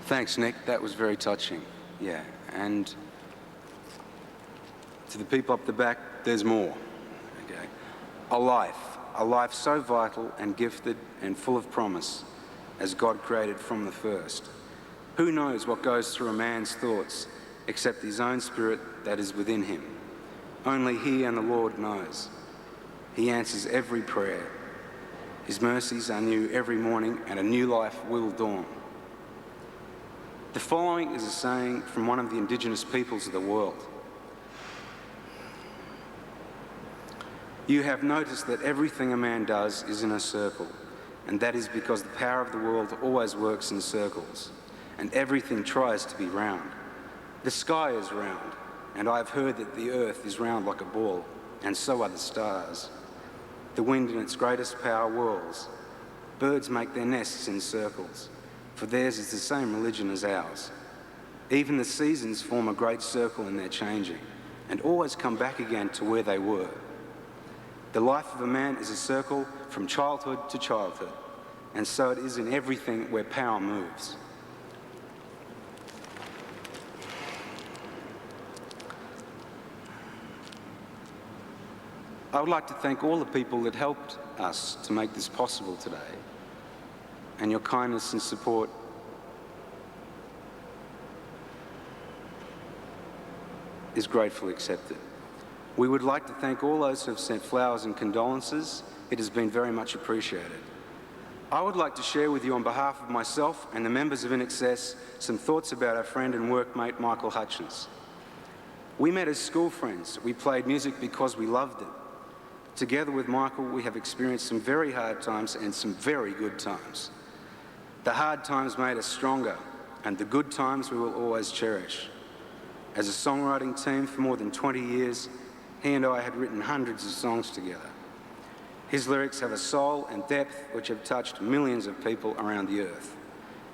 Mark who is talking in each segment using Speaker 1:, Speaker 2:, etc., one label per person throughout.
Speaker 1: Thanks, Nick. That was very touching. Yeah, and to the people up the back, there's more. Okay, a life so vital and gifted and full of promise as God created from the first. Who knows what goes through a man's thoughts except his own spirit that is within him? Only he and the Lord knows. He answers every prayer. His mercies are new every morning, and a new life will dawn. The following is a saying from one of the indigenous peoples of the world. You have noticed that everything a man does is in a circle, and that is because the power of the world always works in circles, and everything tries to be round. The sky is round, and I have heard that the earth is round like a ball, and so are the stars. The wind in its greatest power whirls. Birds make their nests in circles, for theirs is the same religion as ours. Even the seasons form a great circle in their changing, and always come back again to where they were. The life of a man is a circle from childhood to childhood, and so it is in everything where power moves. I would like to thank all the people that helped us to make this possible today, and your kindness and support is gratefully accepted. We would like to thank all those who have sent flowers and condolences. It has been very much appreciated. I would like to share with you on behalf of myself and the members of In Excess some thoughts about our friend and workmate Michael Hutchence. We met as school friends. We played music because we loved it. Together with Michael, we have experienced some very hard times and some very good times. The hard times made us stronger, and the good times we will always cherish. As a songwriting team for more than 20 years, he and I had written hundreds of songs together. His lyrics have a soul and depth which have touched millions of people around the earth.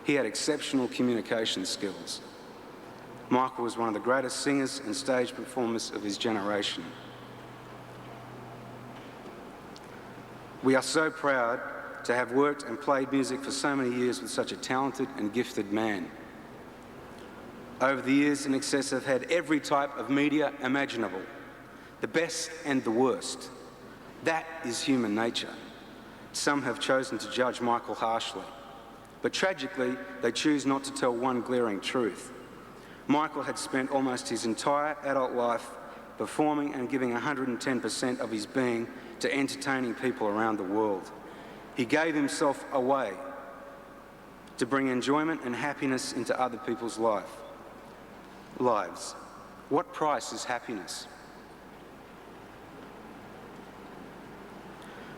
Speaker 1: He had exceptional communication skills. Michael was one of the greatest singers and stage performers of his generation. We are so proud to have worked and played music for so many years with such a talented and gifted man. Over the years, In Excess have had every type of media imaginable, the best and the worst. That is human nature. Some have chosen to judge Michael harshly, but tragically, they choose not to tell one glaring truth. Michael had spent almost his entire adult life performing and giving 110% of his being to entertaining people around the world. He gave himself away to bring enjoyment and happiness into other people's lives. What price is happiness?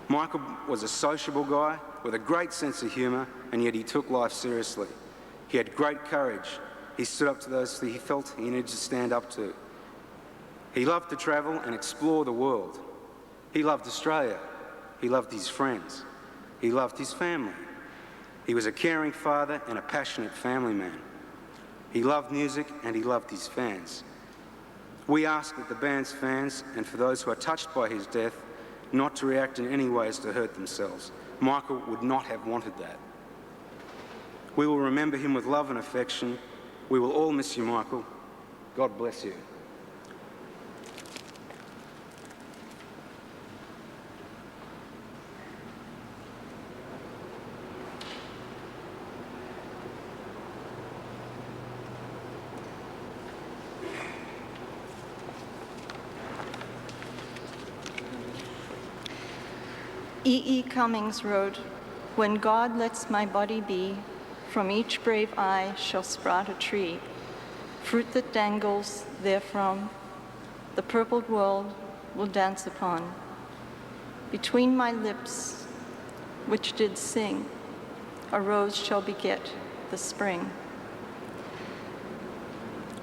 Speaker 1: Michael was a sociable guy with a great sense of humour, and yet he took life seriously. He had great courage. He stood up to those that he felt he needed to stand up to. He loved to travel and explore the world. He loved Australia. He loved his friends. He loved his family. He was a caring father and a passionate family man. He loved music and he loved his fans. We ask that the band's fans, and for those who are touched by his death, not to react in any ways to hurt themselves. Michael would not have wanted that. We will remember him with love and affection. We will all miss you, Michael. God bless you.
Speaker 2: E. Cummings wrote, "When God lets my body be, from each brave eye shall sprout a tree. Fruit that dangles therefrom, the purpled world will dance upon. Between my lips, which did sing, a rose shall beget the spring."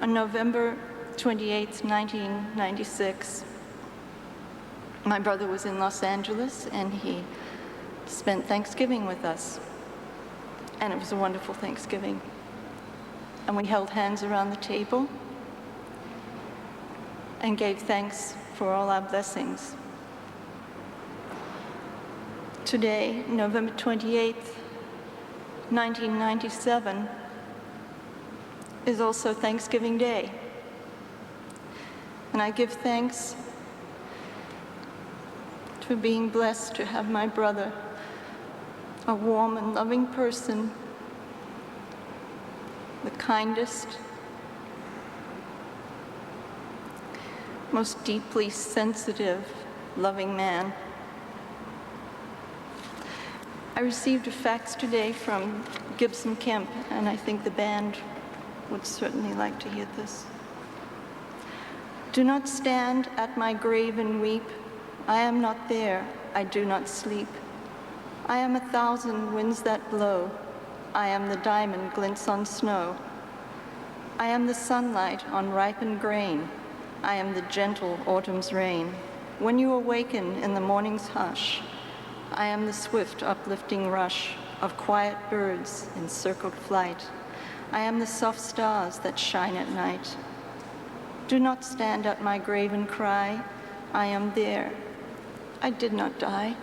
Speaker 2: On November 28, 1996, my brother was in Los Angeles, and he spent Thanksgiving with us. And it was a wonderful Thanksgiving. And we held hands around the table and gave thanks for all our blessings. Today, November 28th, 1997, is also Thanksgiving Day. And I give thanks for being blessed to have my brother, a warm and loving person, the kindest, most deeply sensitive, loving man. I received a fax today from Gibson Kemp, and I think the band would certainly like to hear this. Do not stand at my grave and weep. I am not there, I do not sleep. I am 1,000 winds that blow. I am the diamond glints on snow. I am the sunlight on ripened grain. I am the gentle autumn's rain. When you awaken in the morning's hush, I am the swift uplifting rush of quiet birds in circled flight. I am the soft stars that shine at night. Do not stand at my grave and cry. I am there. I did not die.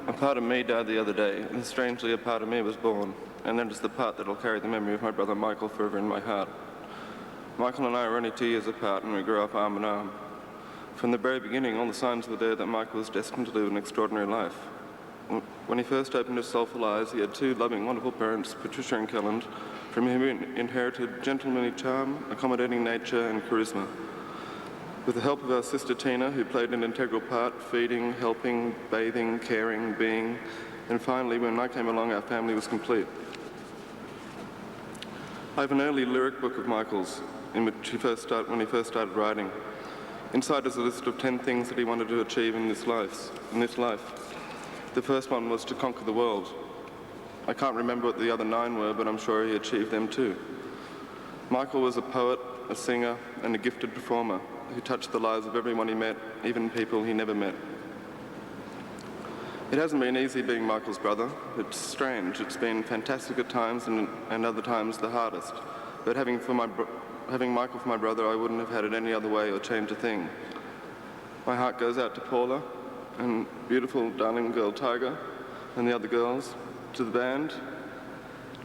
Speaker 3: A part of me died the other day, and strangely a part of me was born, and that is the part that will carry the memory of my brother Michael forever in my heart. Michael and I were only 2 years apart, and we grew up arm in arm. From the very beginning, all the signs were there that Michael was destined to live an extraordinary life. When he first opened his soulful eyes, he had two loving, wonderful parents, Patricia and Kelland, from whom he inherited gentlemanly charm, accommodating nature, and charisma. With the help of our sister Tina, who played an integral part, feeding, helping, bathing, caring, being, and finally, when I came along, our family was complete. I have an early lyric book of Michael's, in which when he first started writing. Inside is a list of 10 things that he wanted to achieve in this life. The first one was to conquer the world. I can't remember what the other 9 were, but I'm sure he achieved them too. Michael was a poet, a singer, and a gifted performer who touched the lives of everyone he met, even people he never met. It hasn't been easy being Michael's brother. It's strange. It's been fantastic at times and other times the hardest. But having Michael for my brother, I wouldn't have had it any other way or changed a thing. My heart goes out to Paula and beautiful darling girl Tiger and the other girls, to the band,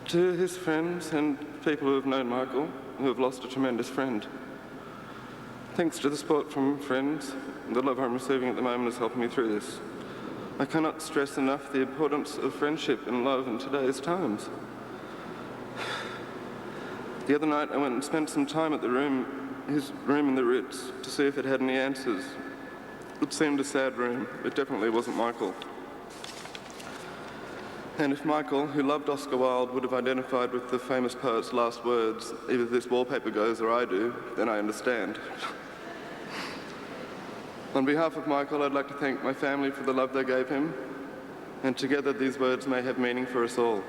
Speaker 3: to his friends and people who have known Michael, who have lost a tremendous friend. Thanks to the support from friends, the love I'm receiving at the moment is helping me through this. I cannot stress enough the importance of friendship and love in today's times. The other night I went and spent some time at his room in the Ritz, to see if it had any answers. It seemed a sad room. It definitely wasn't Michael. And if Michael, who loved Oscar Wilde, would have identified with the famous poet's last words, either this wallpaper goes or I do, then I understand. On behalf of Michael, I'd like to thank my family for the love they gave him, and together these words may have meaning for us all.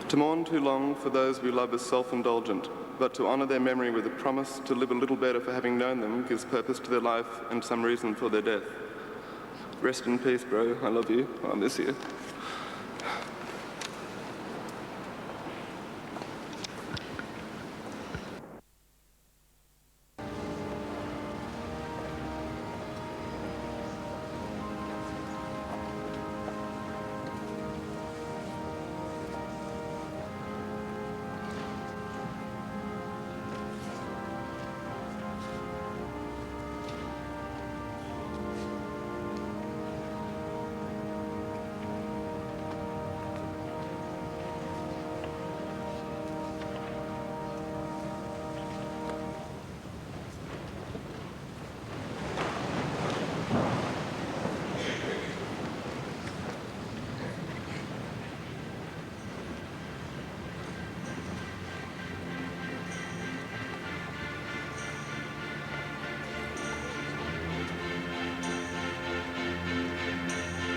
Speaker 3: To mourn too long for those we love is self-indulgent, but to honour their memory with a promise to live a little better for having known them gives purpose to their life and some reason for their death. Rest in peace, bro. I love you. I miss you.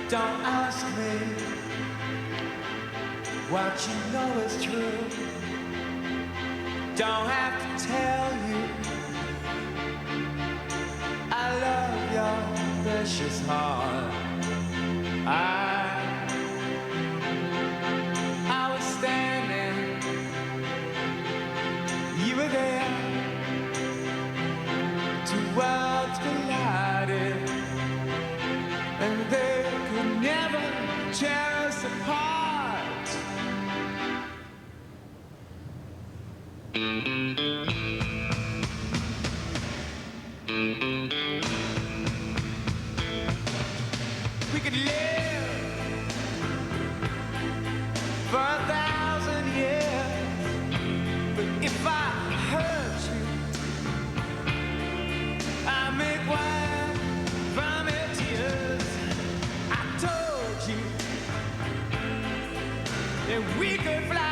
Speaker 4: Don't ask me what you know is true. Don't have to tell you I love your precious heart. I was standing worlds collided, and they could never tear us apart. We could live for 1,000 years, but if I hurt you, I make wine from your tears. I told you that we could fly